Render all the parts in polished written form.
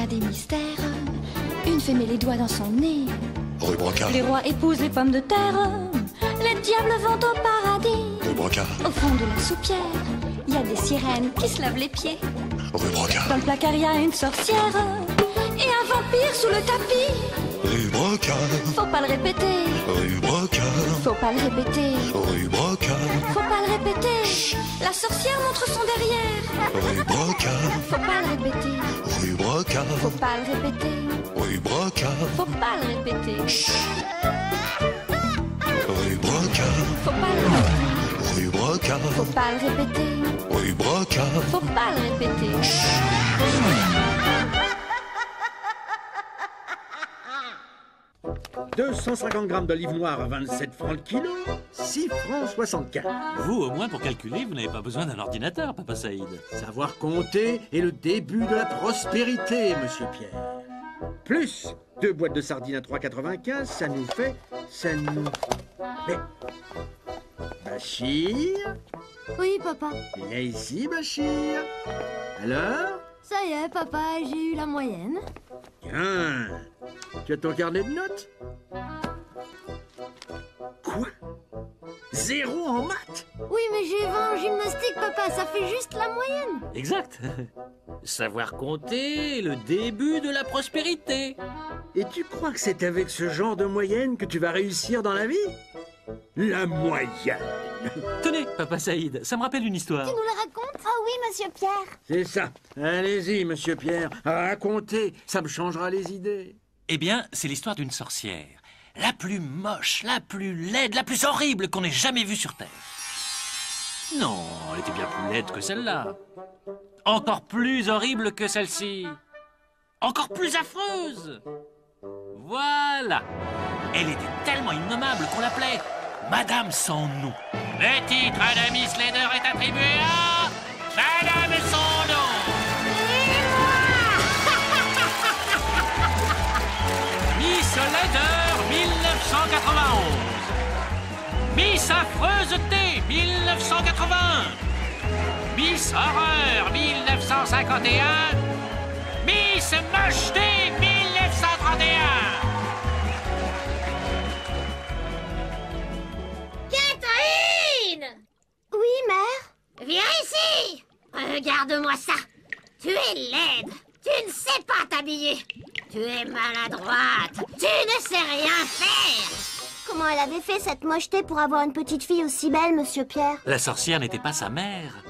des mystères. Une fait met les doigts dans son nez. Rue Brocard. Les rois épousent les pommes de terre. Les diables vont au paradis. Rue Brocard. Au fond de la soupière, il y a des sirènes qui se lavent les pieds. Rue Brocard. Dans le placard, il y a une sorcière et un vampire sous le tapis. Rue Brocard. Faut pas le répéter. Rue Brocard. Faut pas le répéter. Rue Brocard. Faut pas le répéter. La sorcière montre son derrière. Rue Brocard. Faut pas le répéter. Rue Brocard. Faut pas le répéter. Rue Brocard. Faut pas le répéter. Rue Brocard. Faut pas le répéter. Rue Brocard. Faut pas le répéter. Rue Brocard. Faut pas le répéter. 250 grammes d'olive noire à 27 francs le kilo, 6 francs 64. Vous, au moins, pour calculer, vous n'avez pas besoin d'un ordinateur, Papa Saïd. Savoir compter est le début de la prospérité, monsieur Pierre. Plus 2 boîtes de sardines à 3,95, ça nous fait... Mais... Bachir? Oui, papa. Viens ici, Bachir. Alors? Ça y est, papa, j'ai eu la moyenne. Bien. Tu as ton carnet de notes? Quoi? 0 en maths? Oui, mais j'ai 20 en gymnastique, papa, ça fait juste la moyenne. Exact. Savoir compter est le début de la prospérité. Et tu crois que c'est avec ce genre de moyenne que tu vas réussir dans la vie? La moyenne! Tenez, Papa Saïd, ça me rappelle une histoire. Tu nous la racontes? Ah oui, monsieur Pierre. C'est ça. Allez-y, monsieur Pierre. Racontez, ça me changera les idées. Eh bien, c'est l'histoire d'une sorcière. La plus moche, la plus laide, la plus horrible qu'on ait jamais vue sur Terre. Non, elle était bien plus laide que celle-là. Encore plus horrible que celle-ci. Encore plus affreuse. Voilà. Elle était tellement innommable qu'on l'appelait Madame sans nom. Le titre de Miss Laideur est attribué à Madame sans nom. Miss Laideur 1991. Miss Affreuseté 1981. Miss Horreur 1951. Miss Mocheté 1931. Catherine! Oui, mère? Viens ici! Regarde-moi ça! Tu es laide! Tu ne sais pas t'habiller! Tu es maladroite! Tu ne sais rien faire! Comment elle avait fait cette mocheté pour avoir une petite fille aussi belle, monsieur Pierre? La sorcière n'était pas sa mère.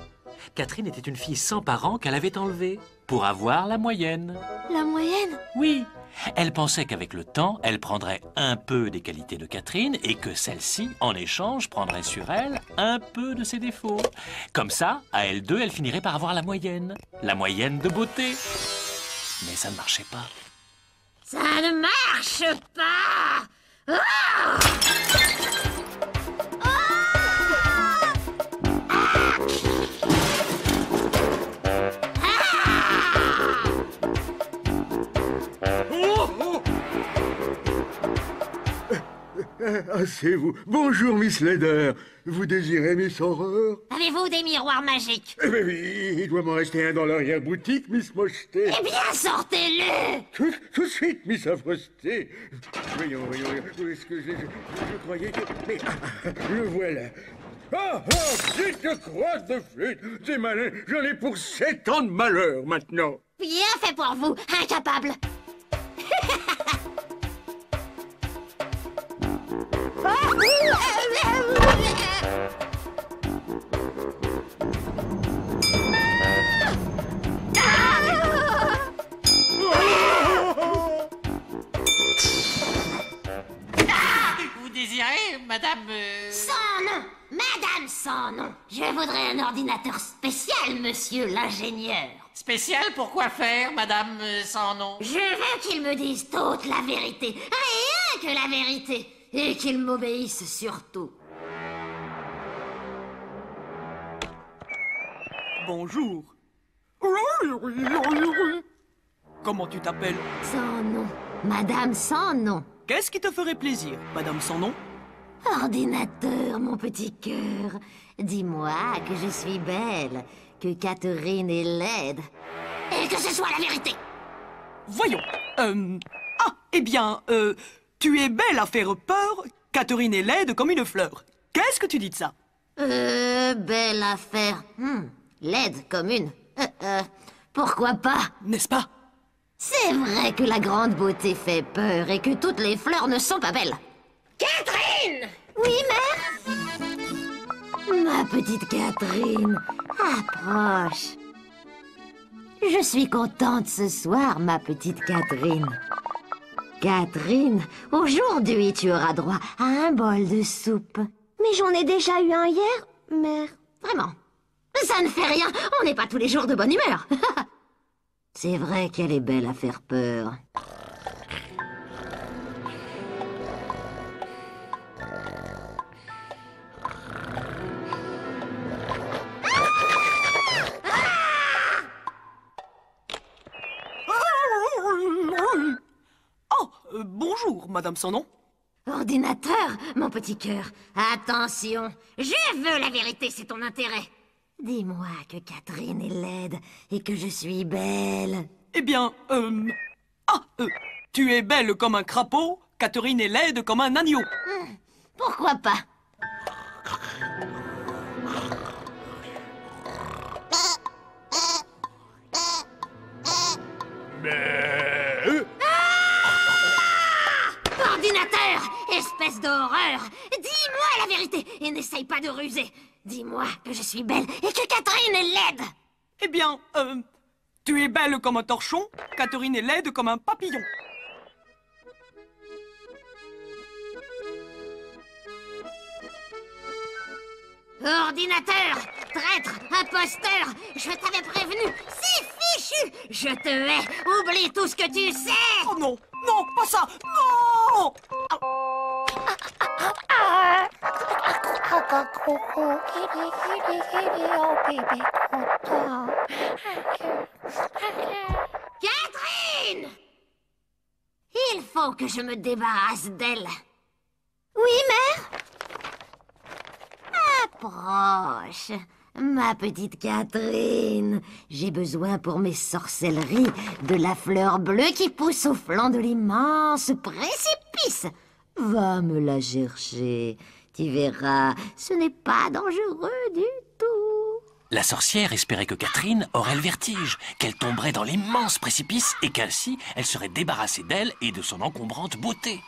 Catherine était une fille sans parents qu'elle avait enlevée pour avoir la moyenne. La moyenne? Oui, elle pensait qu'avec le temps, elle prendrait un peu des qualités de Catherine et que celle-ci, en échange, prendrait sur elle un peu de ses défauts. Comme ça, à elles deux, elle finirait par avoir la moyenne de beauté. Mais ça ne marchait pas. Ça ne marche pas! Ah! Ah, c'est vous. Bonjour, Miss Laideur. Vous désirez Miss Horreur? Avez-vous des miroirs magiques? Eh bien oui, il doit m'en rester un dans l'arrière-boutique, Miss Mocheté. Eh bien, sortez-le! Tout de suite, Miss Affreuseté. Voyons, où est-ce que je croyais que... Mais, le voilà. Petite croix de flûte. C'est malin, j'en ai pour 7 ans de malheur, maintenant. Bien fait pour vous, incapable! Vous désirez, madame... Sans nom! Madame sans nom! Je voudrais un ordinateur spécial, monsieur l'ingénieur. Spécial pour quoi faire, madame sans nom? Je veux qu'il me dise toute la vérité, rien que la vérité, et qu'il m'obéisse surtout. Bonjour. Comment tu t'appelles? Sans nom. Madame sans nom. Qu'est-ce qui te ferait plaisir, madame sans nom? Ordinateur, mon petit cœur. Dis-moi que je suis belle, que Catherine est laide, et que ce soit la vérité. voyons. Eh bien, tu es belle à faire peur, Catherine est laide comme une fleur. Qu'est-ce que tu dis de ça? Belle affaire. Laide comme une. Pourquoi pas? N'est-ce pas? C'est vrai que la grande beauté fait peur et que toutes les fleurs ne sont pas belles. Catherine! Oui, mère? Ma petite Catherine, approche. Je suis contente ce soir, ma petite Catherine. Catherine, aujourd'hui tu auras droit à un bol de soupe. Mais j'en ai déjà eu un hier, mère. Vraiment. Ça ne fait rien, on n'est pas tous les jours de bonne humeur. C'est vrai qu'elle est belle à faire peur. Bonjour, Madame son nom. Ordinateur, mon petit cœur, attention, je veux la vérité, c'est ton intérêt. Dis-moi que Catherine est laide et que je suis belle. Eh bien, tu es belle comme un crapaud, Catherine est laide comme un agneau. Pourquoi pas? Ordinateur, espèce d'horreur! Dis-moi la vérité et n'essaye pas de ruser. Dis-moi que je suis belle et que Catherine est laide. Eh bien, tu es belle comme un torchon, Catherine est laide comme un papillon. Ordinateur, traître, imposteur, je t'avais prévenu, c'est fichu. Je te hais, oublie tout ce que tu sais. Oh non, non, pas ça, non! Catherine! Il faut que je me débarrasse d'elle. Oui, mère? Approche, ma petite Catherine. J'ai besoin pour mes sorcelleries de la fleur bleue qui pousse au flanc de l'immense précipice. Va me la chercher. Tu verras, ce n'est pas dangereux du tout. La sorcière espérait que Catherine aurait le vertige, qu'elle tomberait dans l'immense précipice et qu'ainsi elle serait débarrassée d'elle et de son encombrante beauté.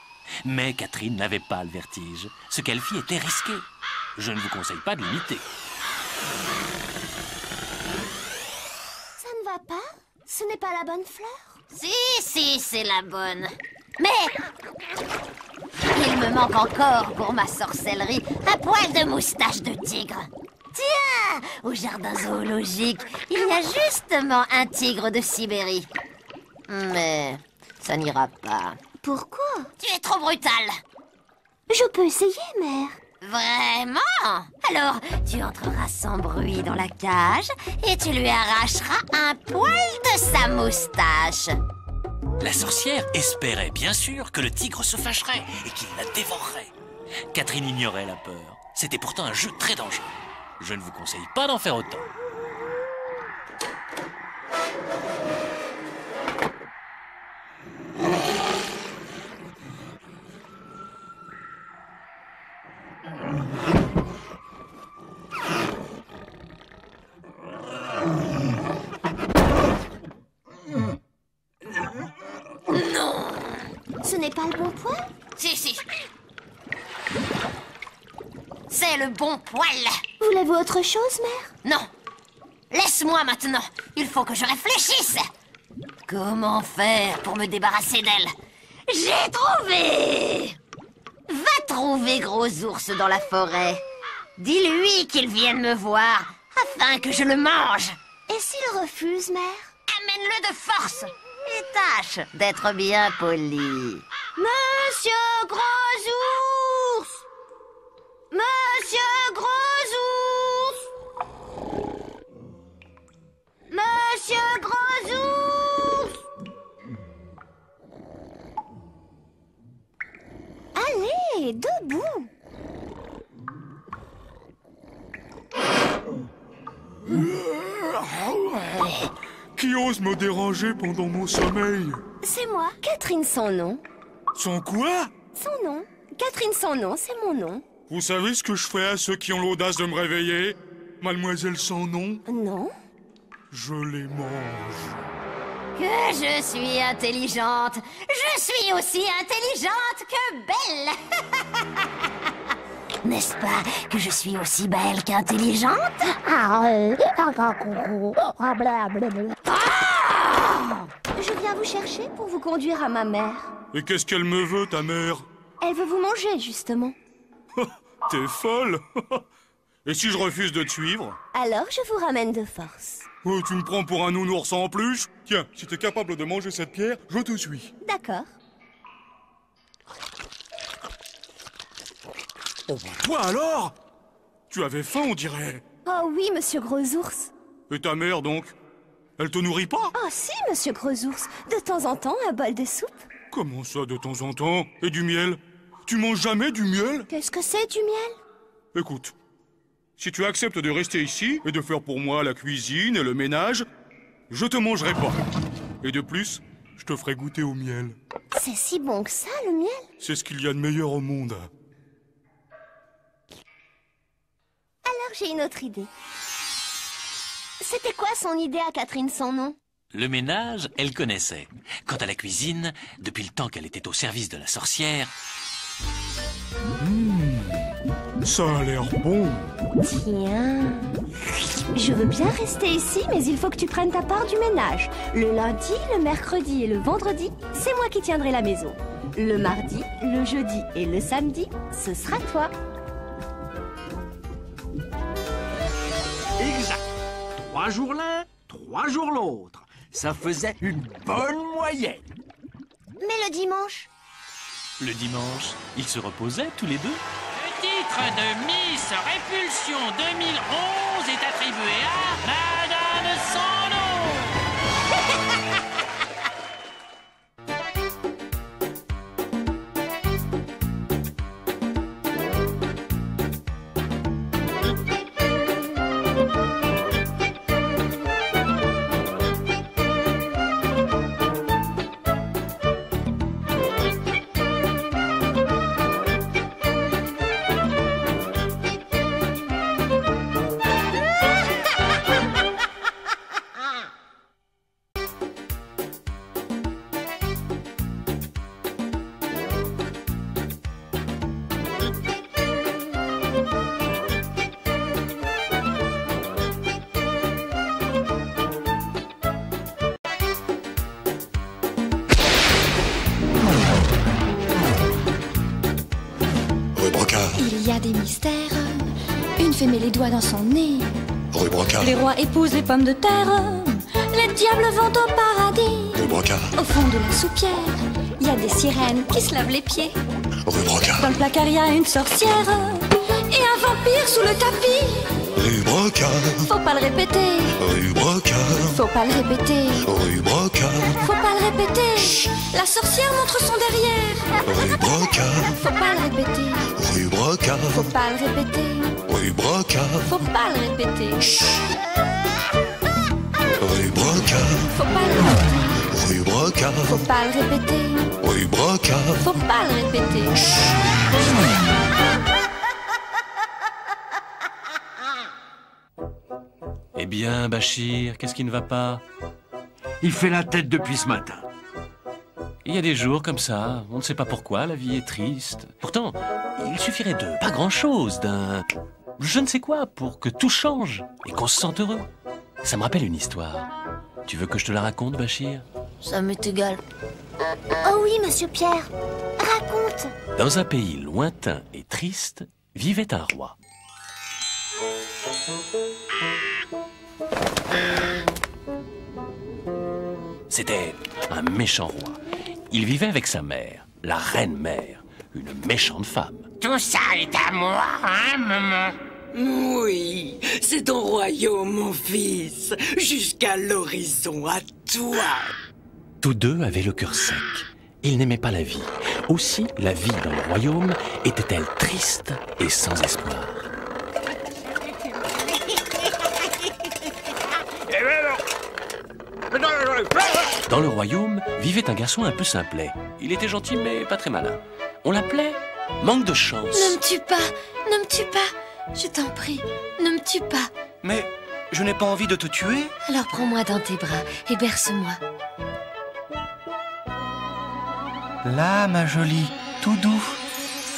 Mais Catherine n'avait pas le vertige. Ce qu'elle fit était risqué. Je ne vous conseille pas de l'imiter. Ça ne va pas? Ce n'est pas la bonne fleur? Si, c'est la bonne. Mais il me manque encore pour ma sorcellerie un poil de moustache de tigre. Tiens, au jardin zoologique, il y a justement un tigre de Sibérie. Mais ça n'ira pas. Pourquoi? Tu es trop brutale. Je peux essayer, mère. Vraiment? Alors, tu entreras sans bruit dans la cage et tu lui arracheras un poil de sa moustache. La sorcière espérait bien sûr que le tigre se fâcherait et qu'il la dévorerait. Catherine ignorait la peur. C'était pourtant un jeu très dangereux. Je ne vous conseille pas d'en faire autant. Ce n'est pas le bon poil? Si. C'est le bon poil. Voulez-vous autre chose, mère? Non. Laisse-moi maintenant. Il faut que je réfléchisse. Comment faire pour me débarrasser d'elle? J'ai trouvé! Va trouver Gros Ours dans la forêt. Dis-lui qu'il vienne me voir afin que je le mange. Et s'il refuse, mère? Amène-le de force et tâche d'être bien poli. Monsieur Gros Ours! Monsieur Gros Ours! Monsieur Gros Ours! Allez, debout! Qui ose me déranger pendant mon sommeil? C'est moi, Catherine son nom. Son quoi? Son nom. Catherine son nom, c'est mon nom. Vous savez ce que je ferai à ceux qui ont l'audace de me réveiller? Mademoiselle sans nom, Non? je les mange. Que je suis intelligente. Je suis aussi intelligente que belle. N'est-ce pas que je suis aussi belle qu'intelligente? Je viens vous chercher pour vous conduire à ma mère. Et qu'est-ce qu'elle me veut, ta mère? Elle veut vous manger, justement. T'es folle. Et si je refuse de te suivre? Alors, je vous ramène de force. Oh, tu me prends pour un nounours en peluche? Tiens, si t'es capable de manger cette pierre, je te suis. D'accord. Oh bah toi alors? Tu avais faim, on dirait. Oh oui, monsieur Gros Ours. Et ta mère, donc? Elle te nourrit pas? Oh si, monsieur Gros Ours. De temps en temps, un bol de soupe. Comment ça, de temps en temps? Et du miel? Tu manges jamais du miel? Qu'est-ce que c'est, du miel? Écoute, si tu acceptes de rester ici et de faire pour moi la cuisine et le ménage, je te mangerai pas. Et de plus, je te ferai goûter au miel. C'est si bon que ça, le miel? C'est ce qu'il y a de meilleur au monde. Alors, j'ai une autre idée. C'était quoi son idée à Catherine son nom? Le ménage, elle connaissait. Quant à la cuisine, depuis le temps qu'elle était au service de la sorcière, Ça a l'air bon. Tiens. Je veux bien rester ici, mais il faut que tu prennes ta part du ménage. Le lundi, le mercredi et le vendredi, c'est moi qui tiendrai la maison. Le mardi, le jeudi et le samedi, ce sera toi. Exact. 3 jours l'un, 3 jours l'autre. Ça faisait une bonne moyenne. Mais le dimanche? le dimanche, ils se reposaient tous les deux. Le titre de Miss Répulsion 2011 est attribué à Madame Sans nom. Il y a des mystères. Une fée met les doigts dans son nez. Rue Brocard, Les rois épousent les pommes de terre. Les diables vont au paradis. rue Brocard, Au fond de la soupière, il y a des sirènes qui se lavent les pieds. rue Brocard, Dans le placard, il y a une sorcière et un vampire sous le tapis. rue Brocard, Faut pas le répéter, rue Brocard, faut pas le répéter, rue Brocard, faut pas le répéter. La sorcière montre son derrière. rue Brocard, Faut pas le répéter, rue Brocard, faut pas le répéter, rue Brocard, faut pas le répéter, rue Brocard, faut pas le répéter, rue Brocard, faut pas le répéter, rue Brocard. faut pas le répéter. Eh bien, Bachir, qu'est-ce qui ne va pas? Il fait la tête depuis ce matin. Il y a des jours comme ça, on ne sait pas pourquoi, la vie est triste. Pourtant, il suffirait de pas grand-chose, d'un je ne sais quoi, pour que tout change et qu'on se sente heureux. Ça me rappelle une histoire. Tu veux que je te la raconte, Bachir? Ça m'est égal. Oh oui, monsieur Pierre. Raconte. Dans un pays lointain et triste, vivait un roi. C'était un méchant roi. Il vivait avec sa mère, la reine-mère, une méchante femme. Tout ça est à moi, hein, maman? Oui, c'est ton royaume, mon fils, jusqu'à l'horizon, à toi. Tous deux avaient le cœur sec. Ils n'aimaient pas la vie. Aussi, la vie dans le royaume était-elle triste et sans espoir. Dans le royaume vivait un garçon un peu simplet. Il était gentil mais pas très malin. On l'appelait Manque de chance. Ne me tue pas, ne me tue pas. Je t'en prie, ne me tue pas. Mais je n'ai pas envie de te tuer. Alors prends-moi dans tes bras et berce-moi. Là, ma jolie, tout doux.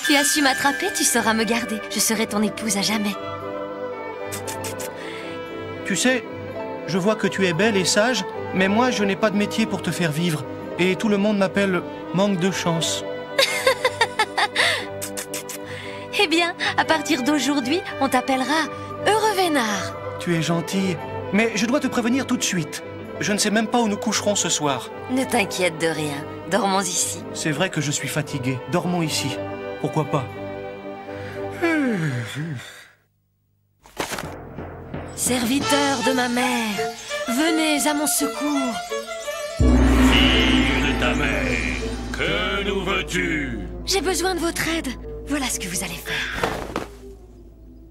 Tu as su m'attraper, tu sauras me garder. Je serai ton épouse à jamais. Tu sais, je vois que tu es belle et sage, mais moi, je n'ai pas de métier pour te faire vivre. Et tout le monde m'appelle Manque de chance. Eh bien, à partir d'aujourd'hui, on t'appellera Heureux Vénard. Tu es gentille, mais je dois te prévenir tout de suite. Je ne sais même pas où nous coucherons ce soir. Ne t'inquiète de rien. Dormons ici. C'est vrai que je suis fatigué. Dormons ici. Pourquoi pas? Serviteurs de ma mère, venez à mon secours. Fille de ta mère, que nous veux-tu? J'ai besoin de votre aide. Voilà ce que vous allez faire.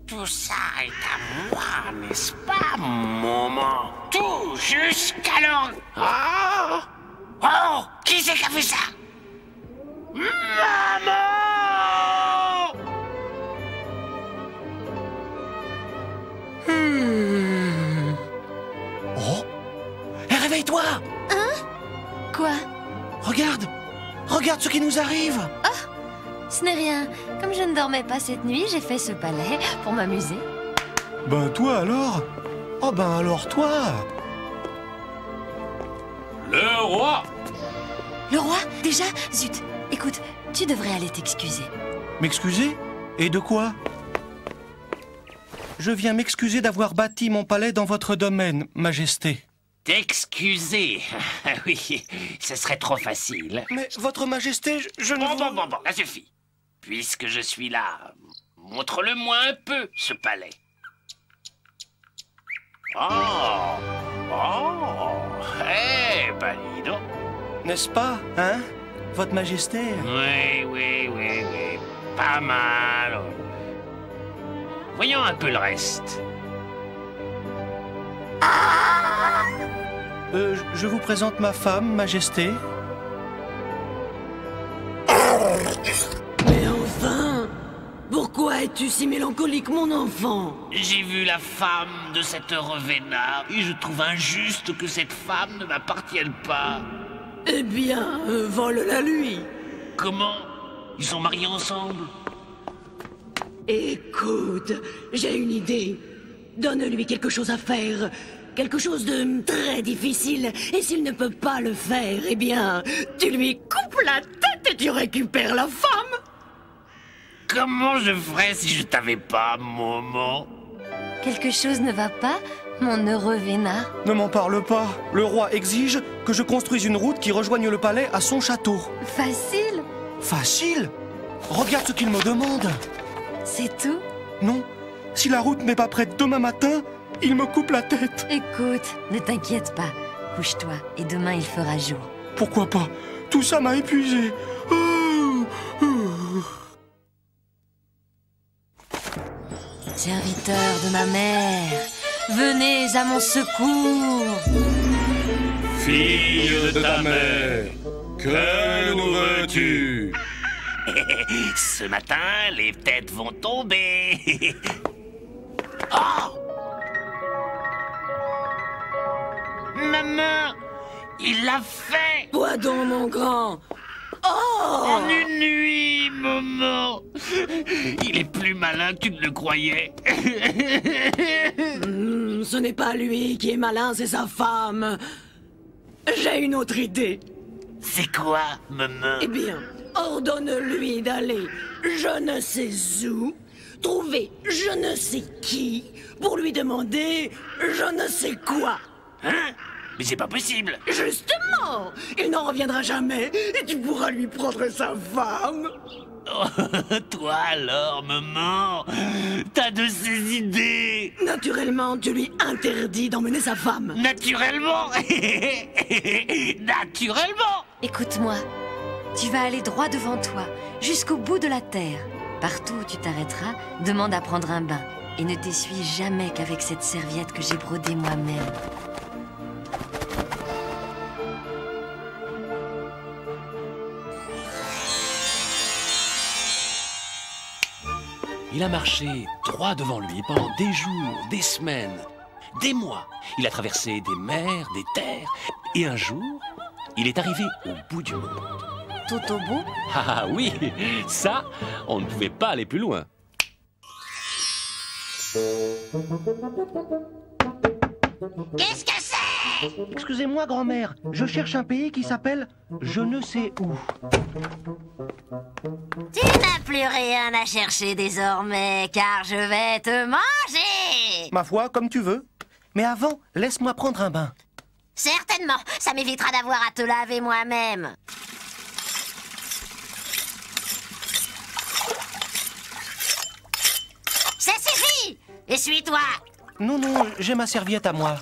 Tout ça est à moi, n'est-ce pas, maman? Tout jusqu'alors... Oh! Oh! Qui c'est qui a fait ça? Maman! Oh! Eh, réveille-toi! Hein? Quoi? Regarde! Regarde ce qui nous arrive! Ce n'est rien. Comme je ne dormais pas cette nuit, j'ai fait ce palais pour m'amuser. Ben toi alors? Oh ben alors toi! Le roi! Le roi? Déjà? Zut! Écoute, tu devrais aller t'excuser. M'excuser? Et de quoi? Je viens m'excuser d'avoir bâti mon palais dans votre domaine, Majesté. T'excuser? Oui, ce serait trop facile. Mais votre Majesté, je ne... Bon, ça suffit. Puisque je suis là, montre-le-moi un peu, ce palais. Ben dis donc. N'est-ce pas, hein, votre Majesté? Oui, pas mal. Voyons un peu le reste. Je vous présente ma femme, Majesté. Mais enfin, pourquoi es-tu si mélancolique, mon enfant? J'ai vu la femme de cet heureux Vénard et je trouve injuste que cette femme ne m'appartienne pas. Eh bien, vole-la lui. Comment? Ils sont mariés ensemble? Écoute, j'ai une idée. Donne-lui quelque chose à faire. Quelque chose de très difficile. Et s'il ne peut pas le faire, eh bien, tu lui coupes la tête et tu récupères la femme. Comment je ferais si je t'avais pas, maman? Quelque chose ne va pas, mon heureux Vénard? Ne m'en parle pas. Le roi exige que je construise une route qui rejoigne le palais à son château. Facile. Facile? Regarde ce qu'il me demande. C'est tout? Non. Si la route n'est pas prête demain matin, il me coupe la tête. Écoute, ne t'inquiète pas. Couche-toi et demain il fera jour. Pourquoi pas? Tout ça m'a épuisé. Serviteurs de ma mère, venez à mon secours. Fille de ta mère, que nous veux-tu? Ce matin, les têtes vont tomber. Oh! Maman, il l'a fait! Quoi donc, mon grand? Oh! En une nuit, maman! Il est plus malin que tu ne le croyais. Ce n'est pas lui qui est malin, c'est sa femme. J'ai une autre idée. C'est quoi, maman? Eh bien, ordonne-lui d'aller je ne sais où, trouver je ne sais qui, pour lui demander je ne sais quoi. Hein? Mais c'est pas possible. Justement, il n'en reviendra jamais et tu pourras lui prendre sa femme. Oh, toi alors, maman, t'as de ces idées. Naturellement, tu lui interdis d'emmener sa femme. Naturellement. Naturellement. Écoute-moi, tu vas aller droit devant toi, jusqu'au bout de la terre. Partout où tu t'arrêteras, demande à prendre un bain. Et ne t'essuie jamais qu'avec cette serviette que j'ai brodée moi-même. Il a marché droit devant lui pendant des jours, des semaines, des mois. Il a traversé des mers, des terres. Et un jour, il est arrivé au bout du monde. Tout au bout? Ah oui, ça, on ne pouvait pas aller plus loin. Qu'est-ce que c'est? Excusez-moi, grand-mère, je cherche un pays qui s'appelle je ne sais où. Tu n'as plus rien à chercher désormais, car je vais te manger. Ma foi, comme tu veux. Mais avant, laisse-moi prendre un bain. Certainement, ça m'évitera d'avoir à te laver moi-même. Ça suffit! Essuie-toi! Non, non, j'ai ma serviette à moi.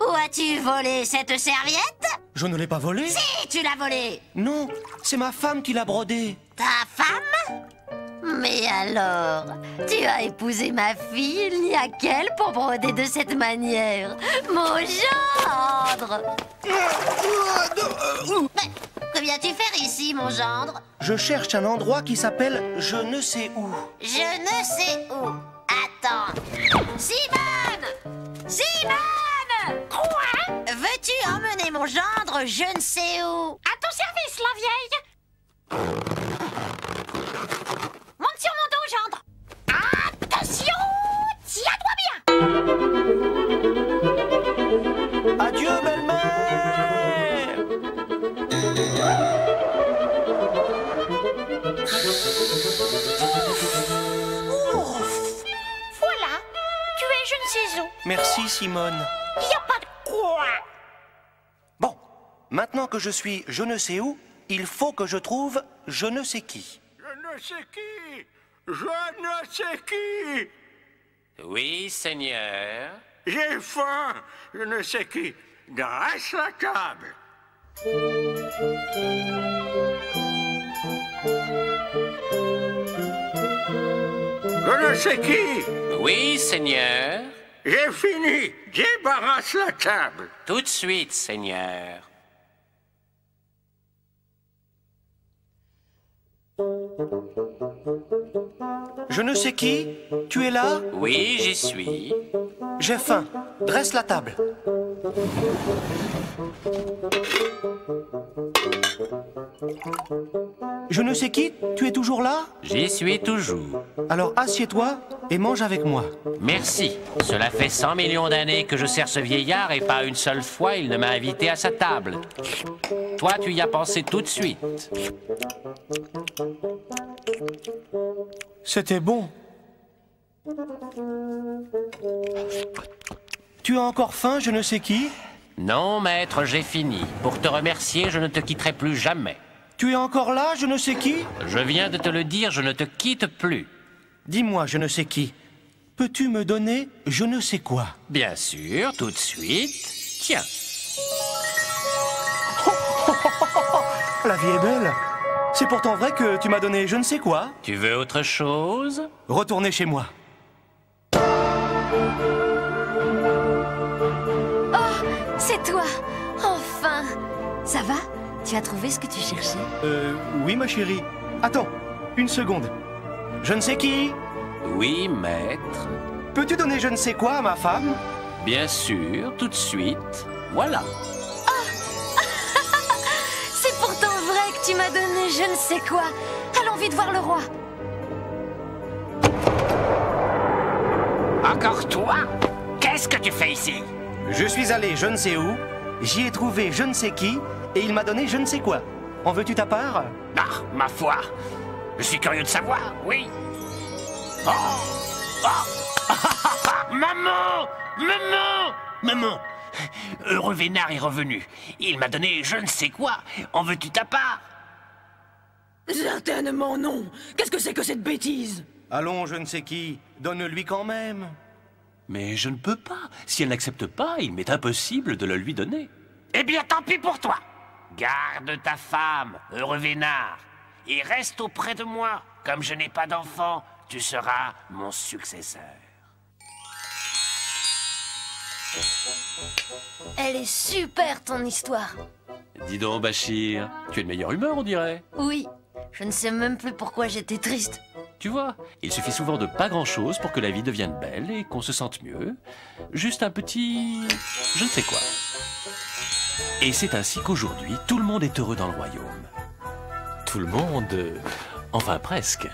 Où as-tu volé cette serviette? Je ne l'ai pas volée. Si, tu l'as volée! Non, c'est ma femme qui l'a brodée. Ta femme? Mais alors, tu as épousé ma fille, il n'y a qu'elle pour broder de cette manière. Mon gendre! Mais que viens-tu faire ici, mon gendre? Je cherche un endroit qui s'appelle je ne sais où. Je ne sais où. Attends. Simone! Simone! Quoi? Veux-tu emmener mon gendre je ne sais où? À ton service, la vieille! Monte sur mon dos, gendre! Attention! Tiens-toi bien! Adieu, belle-mère! Ouf! Voilà! Tu es je ne sais où. Merci, Simone. Il n'y a pas de quoi! Bon, maintenant que je suis je ne sais où, il faut que je trouve je ne sais qui. Je ne sais qui. Je ne sais qui. Oui, Seigneur. J'ai faim. Je ne sais qui. Dresse la table. Je ne sais qui. Oui, Seigneur. J'ai fini. Débarrasse la table. Tout de suite, Seigneur. Je ne sais qui, tu es là? Oui, j'y suis. J'ai faim. Dresse la table. Je ne sais qui, tu es toujours là? J'y suis toujours. Alors assieds-toi et mange avec moi. Merci. Cela fait 100 millions d'années que je sers ce vieillard et pas une seule fois il ne m'a invité à sa table. Toi, tu y as pensé tout de suite. C'était bon. Tu as encore faim, je ne sais qui? Non, maître, j'ai fini. Pour te remercier, je ne te quitterai plus jamais. Tu es encore là, je ne sais qui? Je viens de te le dire, je ne te quitte plus. Dis-moi, je ne sais qui. Peux-tu me donner je ne sais quoi? Bien sûr, tout de suite. Tiens. La vie est belle. C'est pourtant vrai que tu m'as donné je ne sais quoi. Tu veux autre chose? Retournez chez moi. Oh, c'est toi! Enfin! Ça va? Tu as trouvé ce que tu cherchais? Oui, ma chérie. Attends, une seconde. Je ne sais qui? Oui, maître. Peux-tu donner je ne sais quoi à ma femme? Bien sûr, tout de suite. Voilà. C'est pourtant vrai que tu m'as donné je ne sais quoi. Allons vite voir le roi. Encore toi? Qu'est-ce que tu fais ici? Je suis allé je ne sais où, j'y ai trouvé je ne sais qui, et il m'a donné je ne sais quoi. En veux-tu ta part? Ah, ma foi. Je suis curieux de savoir, oui. Oh! Oh! Maman! Maman! Maman! Heureux Vénard est revenu. Il m'a donné je ne sais quoi. En veux-tu ta part? Certainement non. Qu'est-ce que c'est que cette bêtise? Allons, je ne sais qui, donne-lui quand même. Mais je ne peux pas. Si elle n'accepte pas, il m'est impossible de le lui donner. Eh bien, tant pis pour toi. Garde ta femme, heureux Vénard, et reste auprès de moi. Comme je n'ai pas d'enfant, tu seras mon successeur. Elle est super ton histoire. Dis donc, Bachir, tu es de meilleure humeur, on dirait. Oui, je ne sais même plus pourquoi j'étais triste. Tu vois, il suffit souvent de pas grand-chose pour que la vie devienne belle et qu'on se sente mieux. Juste un petit... je ne sais quoi. Et c'est ainsi qu'aujourd'hui, tout le monde est heureux dans le royaume. Tout le monde... enfin presque.